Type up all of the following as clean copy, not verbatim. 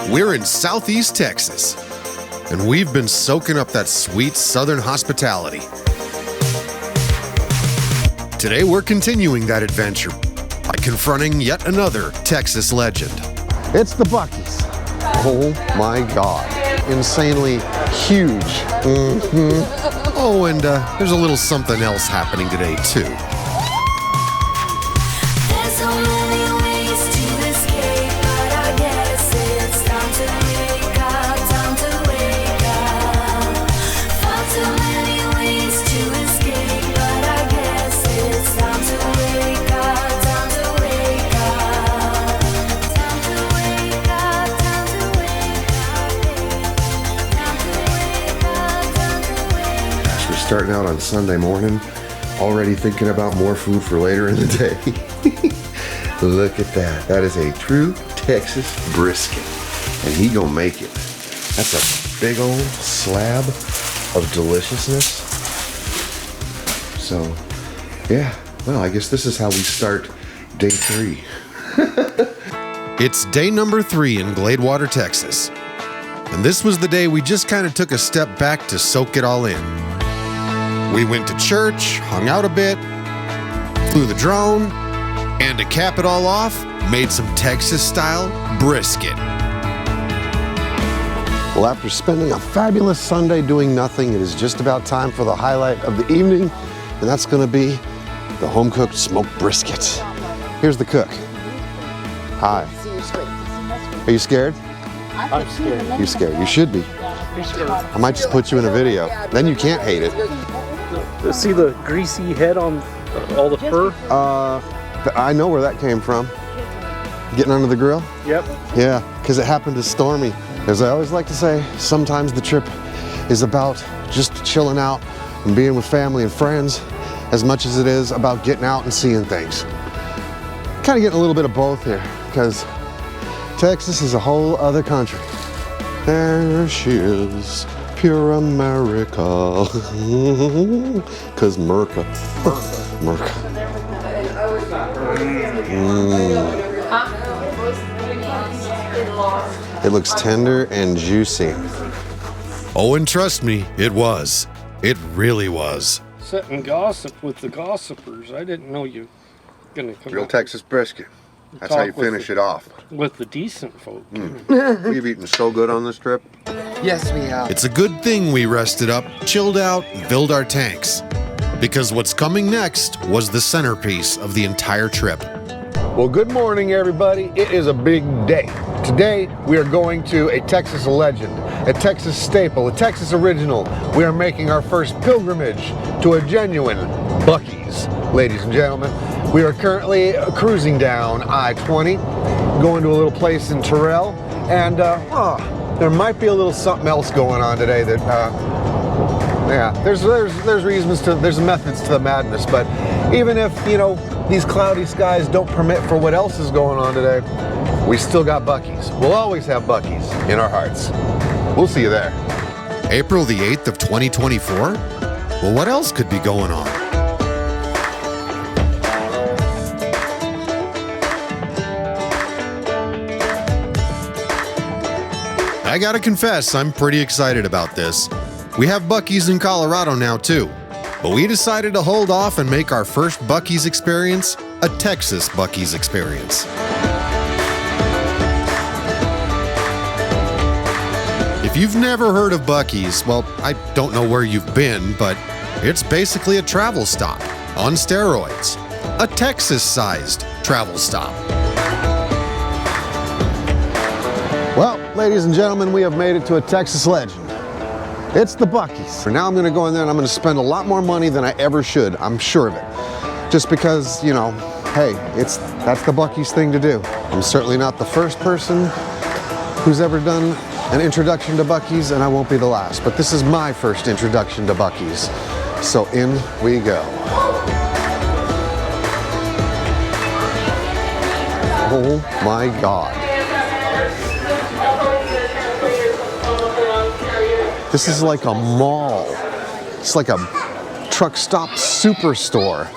We're in Southeast Texas, and we've been soaking up that sweet Southern hospitality. Today, we're continuing that adventure by confronting yet another Texas legend. It's the Buc-ees. Oh my God. Insanely huge. Oh, and there's a little something else happening today, too. Starting out on Sunday morning, already thinking about more food for later in the day. Look at that. That is a true Texas brisket, and he gonna make it. That's a big old slab of deliciousness. So, yeah, well, I guess this is how we start day 3. It's day number 3 in Gladewater, Texas. And this was the day we just kind of took a step back to soak it all in. We went to church, hung out a bit, flew the drone, and to cap it all off, made some Texas-style brisket. Well, after spending a fabulous Sunday doing nothing, it is just about time for the highlight of the evening, and that's gonna be the home-cooked smoked brisket. Here's the cook. Hi. Are you scared? I'm scared. You're scared. You should be. I might just put you in a video. Then you can't hate it. See the greasy head on all the fur? I know where that came from. Getting under the grill? Yep. Yeah, because it happened to stormy. As I always like to say, sometimes the trip is about just chilling out and being with family and friends as much as it is about getting out and seeing things. Kind of getting a little bit of both here, because Texas is a whole other country. There she is, pure America. Cause Merca. It looks tender and juicy. Oh, and trust me, it was. It really was. Sit and gossip with the gossipers. I didn't know you were gonna come Real out Texas brisket. That's how you finish it off. with the decent folk. We've eaten so good on this trip. Yes, we have. It's a good thing we rested up, chilled out, and filled our tanks. Because what's coming next was the centerpiece of the entire trip. Well, good morning, everybody. It is a big day. Today, we are going to a Texas legend, a Texas staple, a Texas original. We are making our first pilgrimage to a genuine Buc-ees, ladies and gentlemen. We are currently cruising down I-20, going to a little place in Terrell, and there might be a little something else going on today that, yeah, there's reasons to, there's methods to the madness, but even if, you know, these cloudy skies don't permit for what else is going on today, we still got Buc-ees. We'll always have Buc-ees in our hearts. We'll see you there. April the 8th of 2024? Well, what else could be going on? I gotta confess, I'm pretty excited about this. We have Buc-ees in Colorado now too, but we decided to hold off and make our first Buc-ees experience a Texas Buc-ees experience. If you've never heard of Buc-ees, well, I don't know where you've been, but it's basically a travel stop on steroids. A Texas-sized travel stop. Well, ladies and gentlemen, we have made it to a Texas legend. It's the Buc-ees. For now, I'm gonna go in there and I'm gonna spend a lot more money than I ever should, I'm sure of it. Just because, you know, hey, that's the Buc-ees thing to do. I'm certainly not the first person who's ever done an introduction to Buc-ees, and I won't be the last, but this is my first introduction to Buc-ees. So in we go. Oh my God. This is like a mall. It's like a truck stop superstore.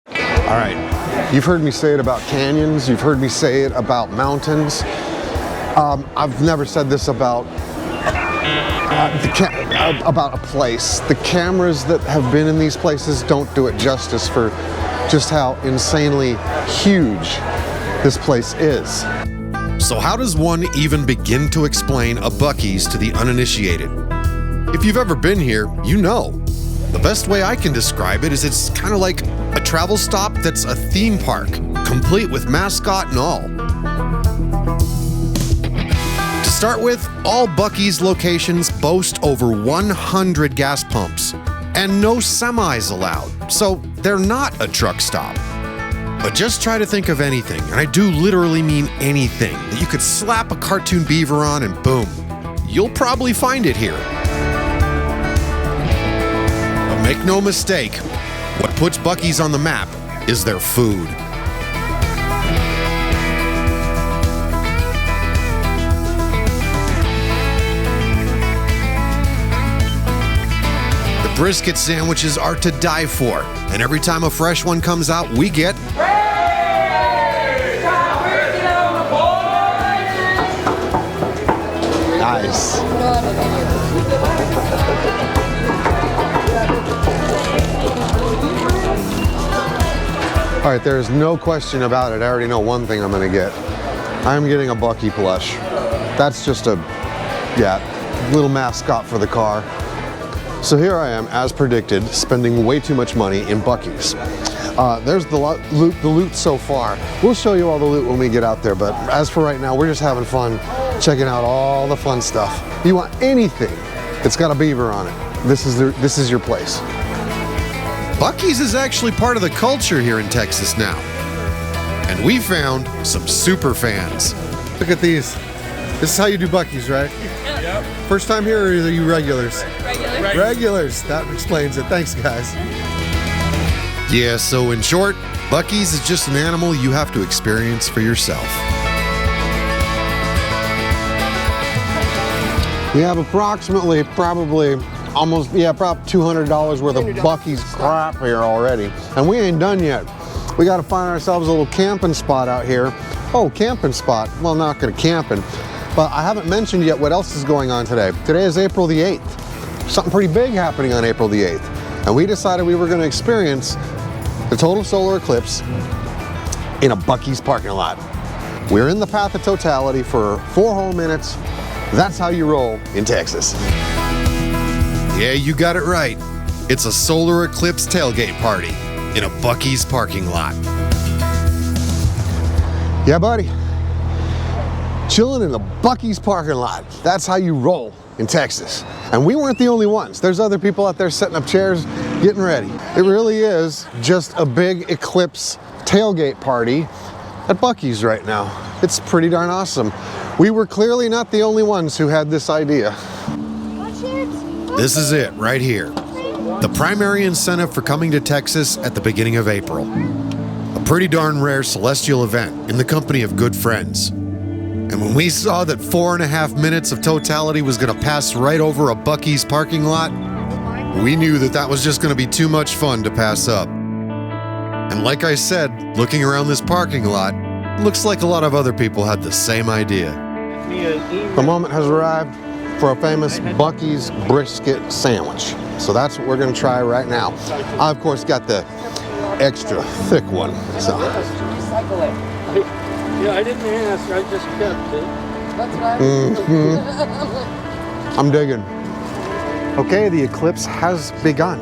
All right, you've heard me say it about canyons, you've heard me say it about mountains. I've never said this about about a place. The cameras that have been in these places don't do it justice for just how insanely huge this place is. So how does one even begin to explain a Buc-ee's to the uninitiated? If you've ever been here, you know. The best way I can describe it is it's kind of like a travel stop that's a theme park, complete with mascot and all. To start with, all Buc-ee's locations boast over 100 gas pumps, and no semis allowed, so they're not a truck stop. But just try to think of anything, and I do literally mean anything, that you could slap a cartoon beaver on and boom, you'll probably find it here. But make no mistake, what puts Buc-ee's on the map is their food. The brisket sandwiches are to die for, and every time a fresh one comes out, we get nice. All right, there's no question about it. I already know one thing I'm gonna get. I'm getting a Buc-ee plush. That's just a, little mascot for the car. So here I am, as predicted, spending way too much money in Buc-ee's. There's the loot so far. We'll show you all the loot when we get out there, but as for right now, we're just having fun, checking out all the fun stuff. You want anything that's got a beaver on it, this is your place. Buc-ee's is actually part of the culture here in Texas now. And we found some super fans. Look at these. This is how you do Buc-ee's, right? Yep. First time here, or are you regulars? Regulars. Regulars. That explains it. Thanks, guys. Yeah, so in short, Buc-ee's is just an animal you have to experience for yourself. We have approximately, probably $200 worth of Buc-ee's crap here already. And we ain't done yet. We gotta find ourselves a little camping spot out here. Oh, camping spot. Well, not gonna camping. But I haven't mentioned yet what else is going on today. Today is April the 8th. Something pretty big happening on April the 8th. And we decided we were gonna experience the total solar eclipse in a Buc-ee's parking lot. We're in the path of totality for 4 whole minutes. That's how you roll in Texas. Yeah, you got it right. It's a solar eclipse tailgate party in a Buc-ee's parking lot. Yeah, buddy. Chilling in the Buc-ee's parking lot. That's how you roll in Texas. And we weren't the only ones. There's other people out there setting up chairs, getting ready. It really is just a big eclipse tailgate party at Buc-ee's right now. It's pretty darn awesome. We were clearly not the only ones who had this idea. This is it right here. The primary incentive for coming to Texas at the beginning of April. A pretty darn rare celestial event in the company of good friends. And when we saw that 4.5 minutes of totality was gonna pass right over a Buc-ee's parking lot, we knew that that was just gonna be too much fun to pass up. And like I said, looking around this parking lot, looks like a lot of other people had the same idea. The moment has arrived for a famous Buc-ee's brisket sandwich. So that's what we're gonna try right now. I, of course, got the extra thick one, so. Yeah, I didn't ask, I just kept it. I'm digging. Okay, the eclipse has begun.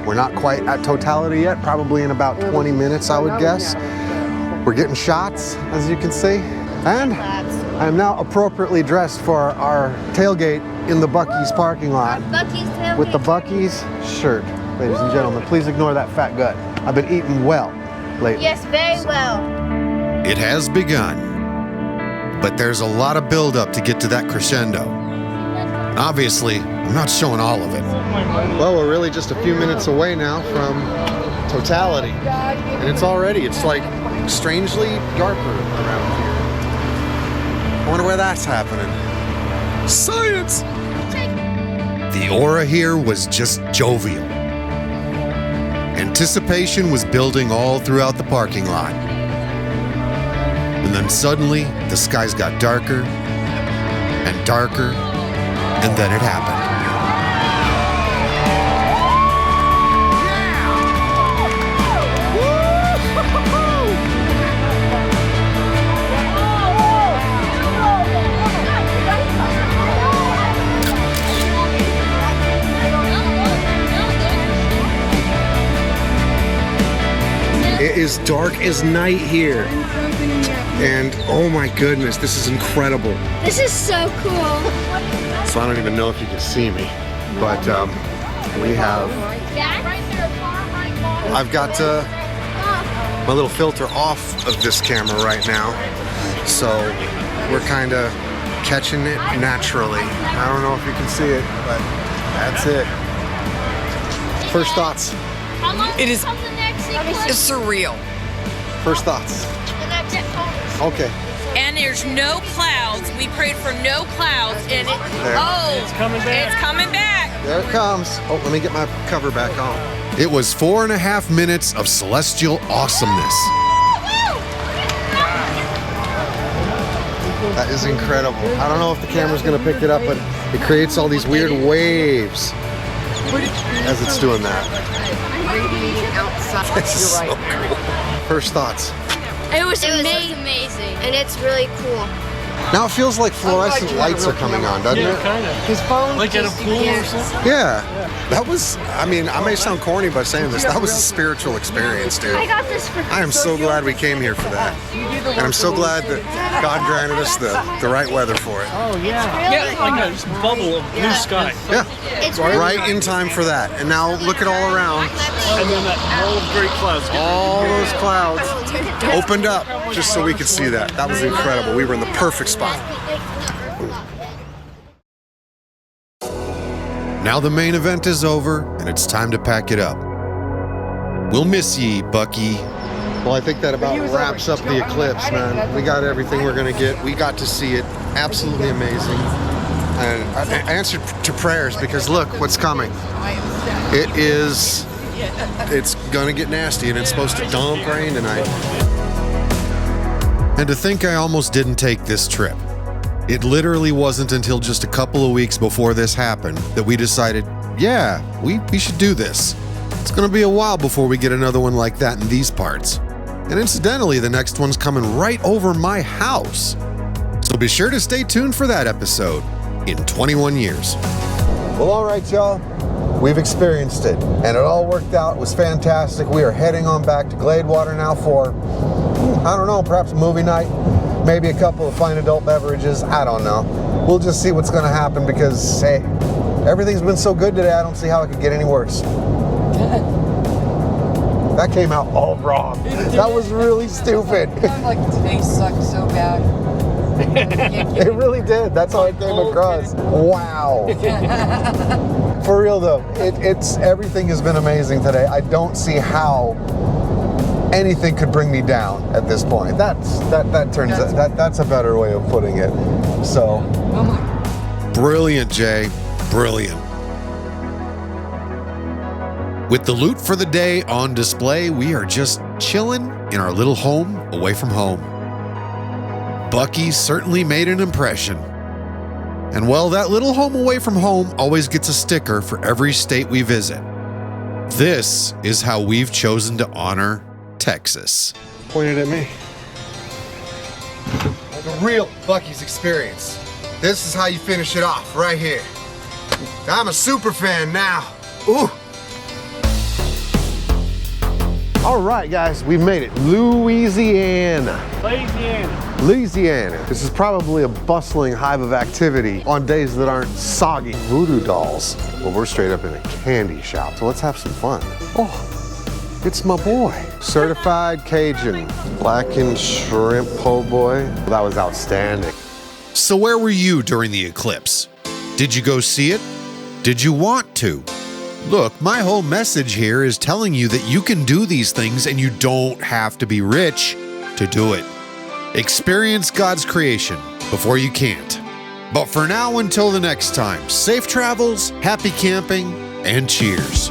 We're not quite at totality yet, probably in about 20 minutes, I would guess. We're getting shots, as you can see. And I am now appropriately dressed for our tailgate in the Buc-ee's parking lot. Buc-ee's tailgate. With the Buc-ee's shirt. Ladies and gentlemen, please ignore that fat gut. I've been eating well lately. Yes, very well. It has begun, but there's a lot of buildup to get to that crescendo. Obviously, I'm not showing all of it. Well, we're really just a few minutes away now from totality. And it's like strangely darker around here. I wonder where that's happening. Science! The aura here was just jovial. Anticipation was building all throughout the parking lot. And then suddenly, the skies got darker and darker, and then it happened. It is dark as night here. And oh my goodness, this is incredible. This is so cool. So I don't even know if you can see me, but we have, I've got my little filter off of this camera right now. So we're kind of catching it naturally. I don't know if you can see it, but that's it. First thoughts. It is it's surreal. First thoughts. Okay. And there's no clouds. We prayed for no clouds, and it's coming back. It's coming back. There it comes. Oh, let me get my cover back on. It was 4.5 minutes of celestial awesomeness. That is incredible. I don't know if the camera's gonna pick it up, but it creates all these weird waves as it's doing that. This is so cool. First thoughts. It was amazing. And it's really cool. Now it feels like fluorescent lights are coming on, doesn't it? kind of. His phone. Like at a pool or something? Yeah. That was, I mean, I may sound corny by saying this, that was a spiritual experience, dude. I got this for I am so glad we came here for that. And I'm so glad that God granted us the right weather for it. Oh, yeah. Yeah, like a bubble of blue sky. Yeah. It's really Right in time for that. And now look at all around. And then that whole great clouds. All those clouds opened up just so we could see that. That was incredible. We were in the perfect spot. Now the main event is over, and it's time to pack it up. We'll miss ye, Buc-ee. Well, I think that about wraps up the eclipse, man. We got everything we're gonna get. We got to see it. Absolutely amazing. And I answered to prayers because look what's coming. It's gonna get nasty and it's supposed to dump rain tonight. And to think I almost didn't take this trip. It literally wasn't until just a couple of weeks before this happened that we decided, yeah, we should do this. It's gonna be a while before we get another one like that in these parts. And incidentally, the next one's coming right over my house. So be sure to stay tuned for that episode in 21 years. Well, all right, y'all. We've experienced it, and it all worked out. It was fantastic. We are heading on back to Gladewater now for, I don't know, perhaps a movie night, maybe a couple of fine adult beverages. I don't know. We'll just see what's going to happen because, hey, everything's been so good today, I don't see how it could get any worse. That came out all wrong. That was really stupid. Like today sucked so bad. It really did. That's how it came across. Wow. For real though, it's everything has been amazing today. I don't see how anything could bring me down at this point. That's a better way of putting it. So, Brilliant, Jay. Brilliant. With the loot for the day on display, we are just chilling in our little home away from home. Buc-ee certainly made an impression. And well, that little home away from home always gets a sticker for every state we visit. This is how we've chosen to honor Texas. pointed at me. The real Buc-ee's experience. This is how you finish it off, right here. I'm a super fan now. Ooh. All right, guys, we made it. Louisiana. This is probably a bustling hive of activity on days that aren't soggy. Voodoo dolls. Well, we're straight up in a candy shop, so let's have some fun. Oh, it's my boy. Certified Cajun. Blackened shrimp po' boy. That was outstanding. So where were you during the eclipse? Did you go see it? Did you want to? Look, my whole message here is telling you that you can do these things and you don't have to be rich to do it. Experience God's creation before you can't. But for now, until the next time, safe travels, happy camping, and cheers.